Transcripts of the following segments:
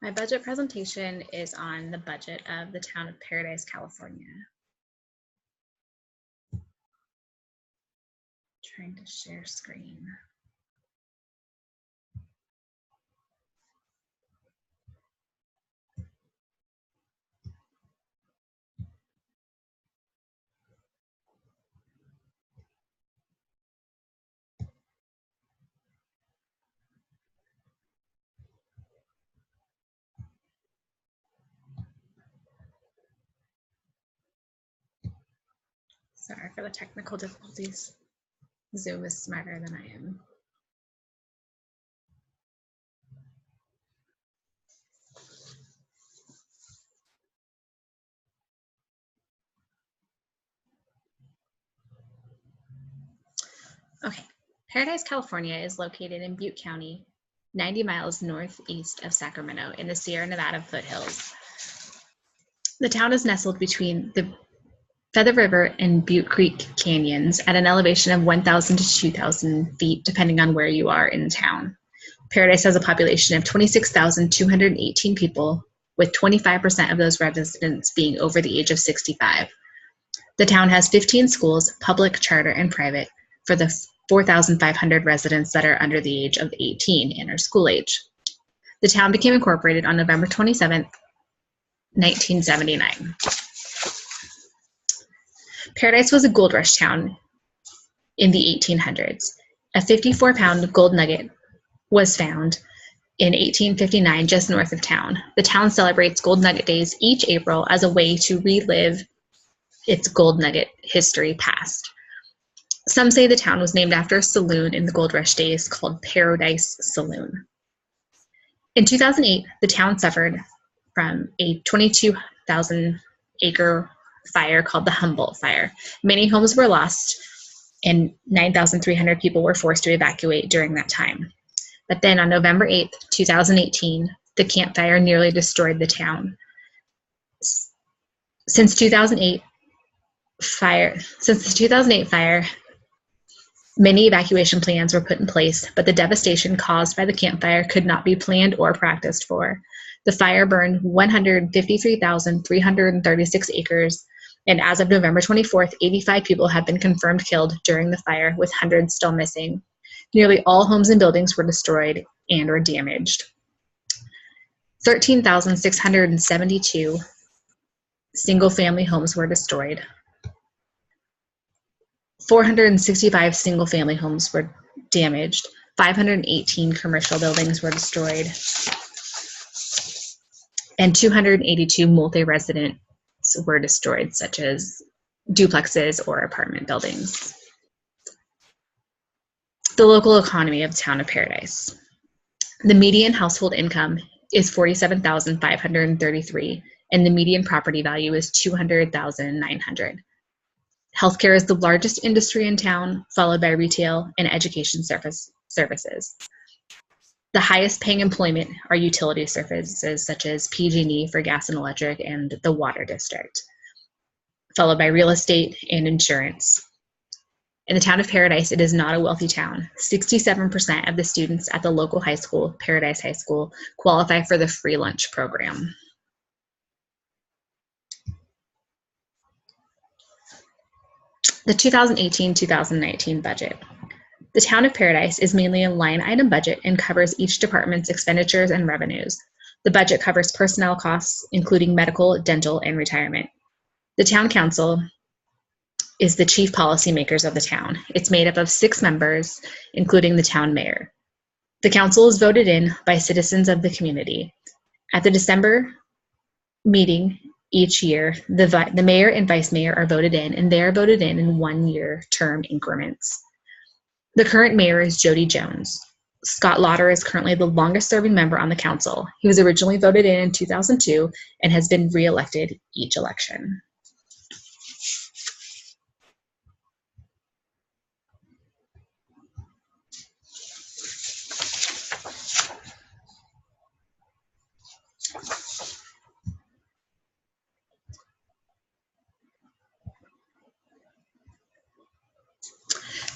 My budget presentation is on the budget of the town of Paradise, California. Trying to share screen. Sorry for the technical difficulties. Zoom is smarter than I am. Okay, Paradise, California is located in Butte County, 90 miles northeast of Sacramento in the Sierra Nevada foothills. The town is nestled between the Feather River and Butte Creek canyons at an elevation of 1,000 to 2,000 feet, depending on where you are in town. Paradise has a population of 26,218 people, with 25% of those residents being over the age of 65. The town has 15 schools, public, charter, and private, for the 4,500 residents that are under the age of 18 and are school age. The town became incorporated on November 27th, 1979. Paradise was a gold rush town in the 1800s. A 54-pound gold nugget was found in 1859 just north of town. The town celebrates Gold Nugget Days each April as a way to relive its gold nugget history past. Some say the town was named after a saloon in the gold rush days called Paradise Saloon. In 2008, the town suffered from a 22,000-acre fire called the Humboldt Fire. Many homes were lost, and 9,300 people were forced to evacuate during that time. But then on November 8th, 2018, the Camp Fire nearly destroyed the town. Since the 2008 fire, many evacuation plans were put in place, but the devastation caused by the Camp Fire could not be planned or practiced for. The fire burned 153,336 acres, and as of November 24th, 85 people have been confirmed killed during the fire, with hundreds still missing. Nearly all homes and buildings were destroyed and or damaged. 13,672 single-family homes were destroyed. 465 single-family homes were damaged. 518 commercial buildings were destroyed. And 282 multi-residents were destroyed, such as duplexes or apartment buildings. The local economy of the town of Paradise. The median household income is $47,533, and the median property value is $200,900. Healthcare is the largest industry in town, followed by retail and education services. The highest paying employment are utility services such as PG&E for gas and electric and the water district, followed by real estate and insurance. In the town of Paradise, it is not a wealthy town. 67% of the students at the local high school, Paradise High School, qualify for the free lunch program. The 2018-2019 budget. The town of Paradise is mainly a line item budget and covers each department's expenditures and revenues. The budget covers personnel costs, including medical, dental, and retirement. The town council is the chief policymakers of the town. It's made up of 6 members, including the town mayor. The council is voted in by citizens of the community. At the December meeting each year, the mayor and vice mayor are voted in, and they are voted in 1-year term increments. The current mayor is Jody Jones. Scott Lauder is currently the longest serving member on the council. He was originally voted in 2002 and has been re-elected each election.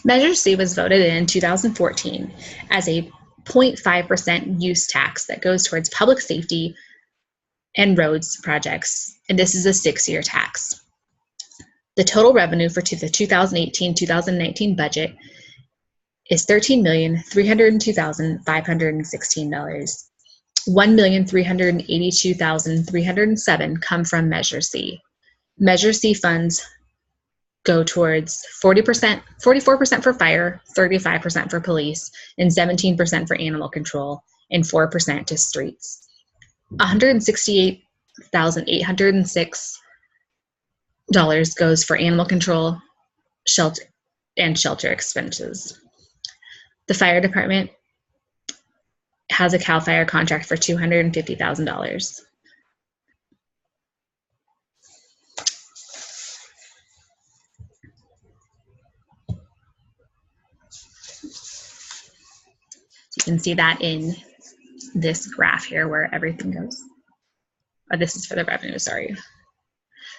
Measure C was voted in 2014 as a 0.5% use tax that goes towards public safety and roads projects, and this is a 6-year tax. The total revenue for the 2018-2019 budget is $13,302,516. $1,382,307 come from Measure C. Measure C funds go towards 40%, 44% for fire, 35% for police, and 17% for animal control, and 4% to streets. $168,806 goes for animal control, shelter expenses. The fire department has a CAL FIRE contract for $250,000. You can see that in this graph here where everything goes. Oh, this is for the revenue, sorry.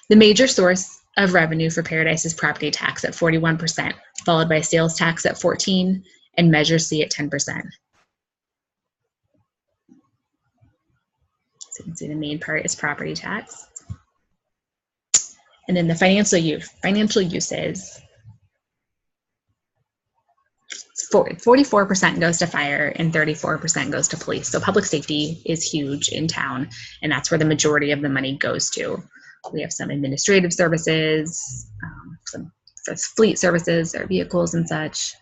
The major source of revenue for Paradise is property tax at 41%, followed by sales tax at 14%, and Measure C at 10%. So you can see the main part is property tax. And then the financial uses, 44% goes to fire and 34% goes to police. So public safety is huge in town, and that's where the majority of the money goes to. We have some administrative services, some fleet services or vehicles and such,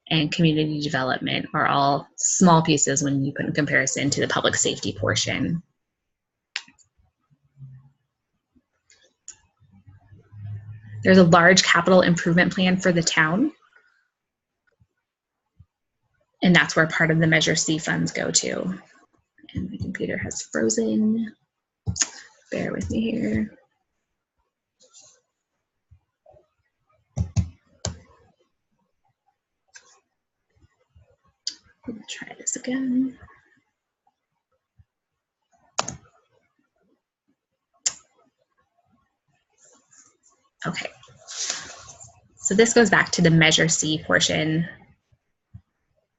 and community development are all small pieces when you put in comparison to the public safety portion. There's a large capital improvement plan for the town, and that's where part of the Measure C funds go to. And my computer has frozen. Bear with me here. We'll try this again. Okay. So this goes back to the Measure C portion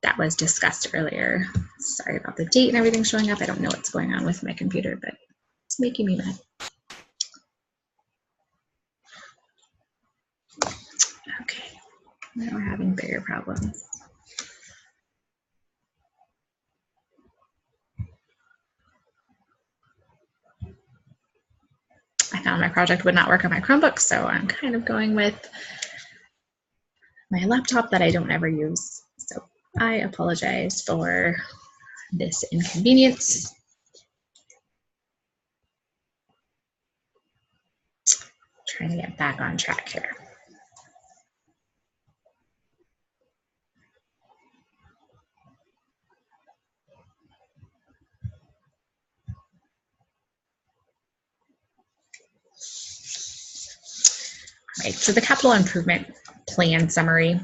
that was discussed earlier. Sorry about the date and everything showing up. I don't know what's going on with my computer, but it's making me mad. Okay, now we're having bigger problems. I found my project would not work on my Chromebook, so I'm kind of going with my laptop that I don't ever use. So I apologize for this inconvenience. Trying to get back on track here. All right, so the capital improvement plan summary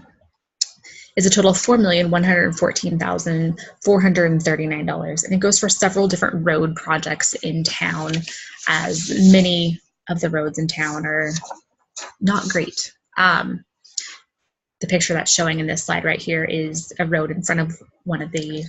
is a total of $4,114,439, and it goes for several different road projects in town, as many of the roads in town are not great. The picture that's showing in this slide right here is a road in front of one of the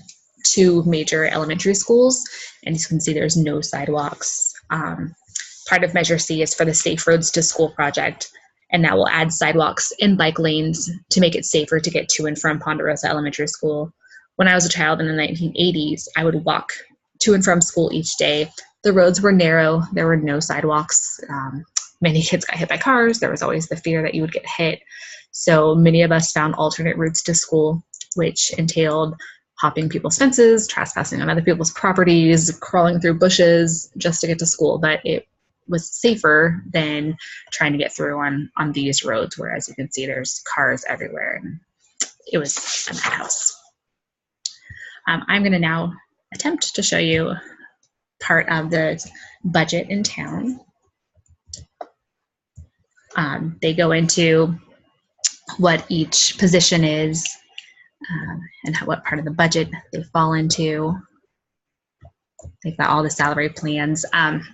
2 major elementary schools, and you can see there's no sidewalks. Part of Measure C is for the Safe Roads to School project, and that will add sidewalks and bike lanes to make it safer to get to and from Ponderosa Elementary School. When I was a child in the 1980s, I would walk to and from school each day. The roads were narrow, there were no sidewalks. Many kids got hit by cars. There was always the fear that you would get hit. So many of us found alternate routes to school, which entailed hopping people's fences, trespassing on other people's properties, crawling through bushes just to get to school. But it was safer than trying to get through on these roads, where, as you can see, there's cars everywhere, and it was a madhouse. I'm going to now attempt to show you part of the budget in town. They go into what each position is and what part of the budget they fall into. They've got all the salary plans.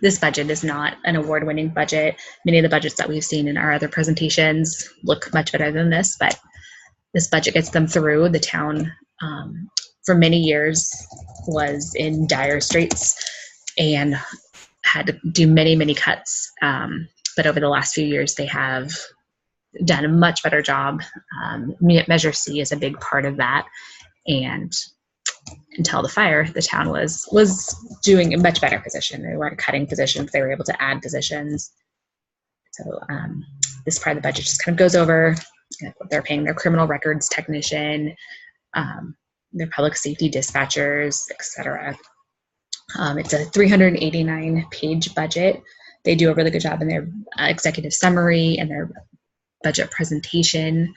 This budget is not an award-winning budget. Many of the budgets that we've seen in our other presentations look much better than this, but this budget gets them through. The town, for many years, was in dire straits and had to do many, many cuts. But over the last few years, they have done a much better job. Measure C is a big part of that. And until the fire, the town was doing a much better position. They weren't cutting positions. They were able to add positions. So this part of the budget just kind of goes over what they're paying their criminal records technician, their public safety dispatchers, etc. It's a 389-page budget. They do a really good job in their executive summary and their budget presentation.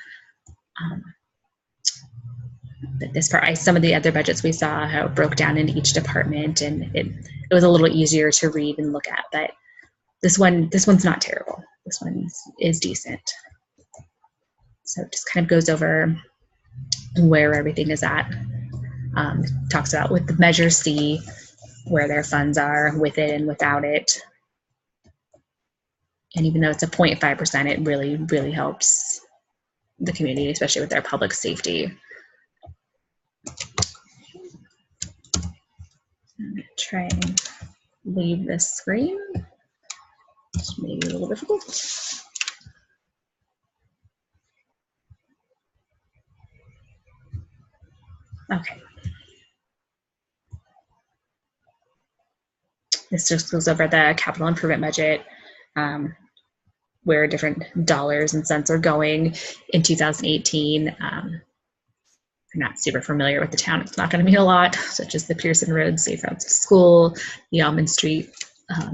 But this part, some of the other budgets we saw how it broke down into each department, and it was a little easier to read and look at. But this one's not terrible. This one is decent. So it just kind of goes over where everything is at. Talks about with the Measure C, where their funds are with it and without it. And even though it's a 0.5%, it really, really helps the community, especially with their public safety. I'm going to try and leave this screen. It's maybe a little difficult. Okay. This just goes over the capital improvement budget, where different dollars and cents are going in 2018. I'm not super familiar with the town. It's not going to mean a lot, such as the Pearson Road Safe Routes to School, the Almond Street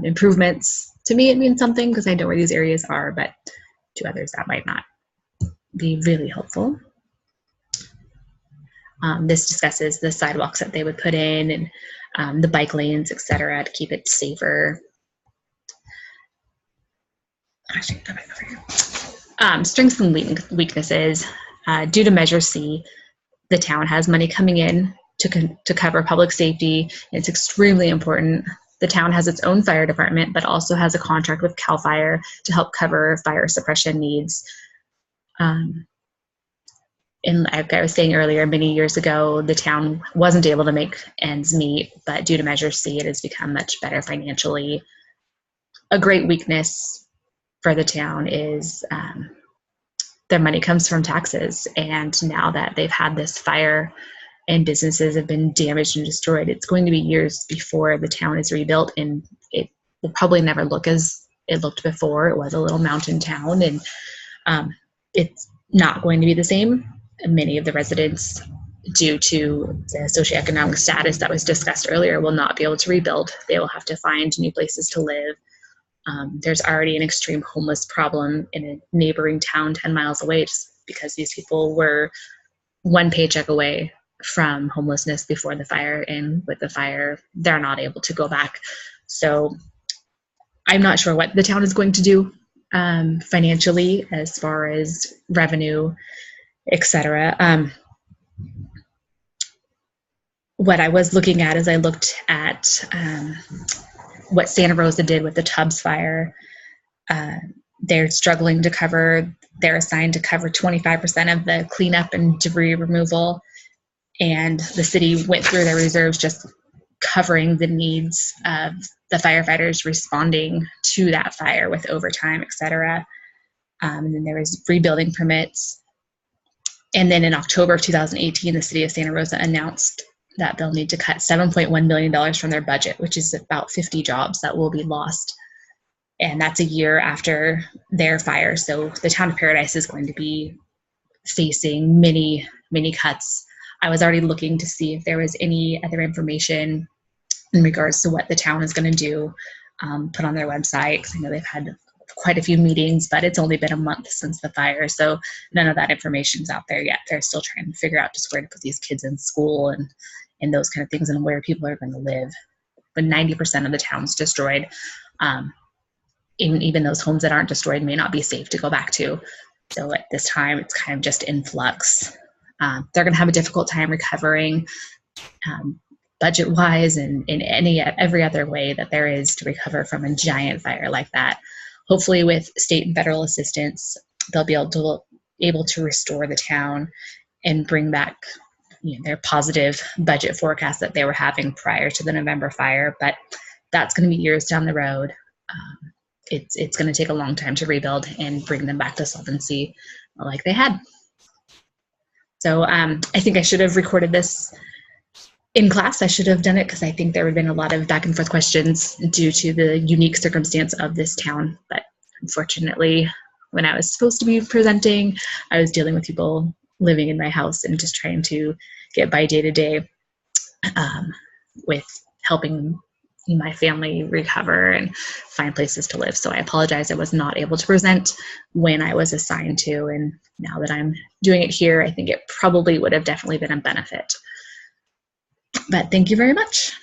improvements. To me, it means something because I know where these areas are, but to others, that might not be really helpful. This discusses the sidewalks that they would put in and the bike lanes, etc., to keep it safer. Actually, go back over here. Strengths and weaknesses. Due to Measure C, the town has money coming in to cover public safety. It's extremely important. The town has its own fire department, but also has a contract with CAL FIRE to help cover fire suppression needs. And like I was saying earlier, many years ago, the town wasn't able to make ends meet, but due to Measure C, it has become much better financially. A great weakness for the town is their money comes from taxes. And now that they've had this fire and businesses have been damaged and destroyed, it's going to be years before the town is rebuilt, and it will probably never look as it looked before. It was a little mountain town, and it's not going to be the same. Many of the residents, due to the socioeconomic status that was discussed earlier, will not be able to rebuild. They will have to find new places to live. There's already an extreme homeless problem in a neighboring town 10 miles away, just because these people were one paycheck away from homelessness before the fire, and with the fire, they're not able to go back. So I'm not sure what the town is going to do financially as far as revenue, etc. What I was looking at is I looked at what Santa Rosa did with the Tubbs fire. They're struggling to cover, they're assigned to cover 25% of the cleanup and debris removal. And the city went through their reserves just covering the needs of the firefighters responding to that fire with overtime, etc. And then there was rebuilding permits. And then in October of 2018, the city of Santa Rosa announced that they'll need to cut $7.1 million from their budget, which is about 50 jobs that will be lost. And that's a year after their fire. So the town of Paradise is going to be facing many, many cuts. I was already looking to see if there was any other information in regards to what the town is going to do, put on their website, because I know they've had quite a few meetings, but it's only been a month since the fire, so none of that information's out there yet. They're still trying to figure out just where to put these kids in school and and those kind of things, and where people are going to live. But 90% of the town's destroyed. Even those homes that aren't destroyed may not be safe to go back to. So at this time, it's kind of just in flux. They're going to have a difficult time recovering budget-wise and in every other way that there is to recover from a giant fire like that. Hopefully with state and federal assistance, they'll be able to restore the town and bring back their positive budget forecast that they were having prior to the November fire. But that's going to be years down the road. It's going to take a long time to rebuild and bring them back to solvency like they had. So I think I should have recorded this in class. I should have done it because I think there would have been a lot of back and forth questions due to the unique circumstance of this town. But unfortunately, when I was supposed to be presenting, I was dealing with people living in my house and just trying to get by day to day with helping my family recover and find places to live. So I apologize I was not able to present when I was assigned to, and now that I'm doing it here, I think it probably would have definitely been a benefit. But thank you very much.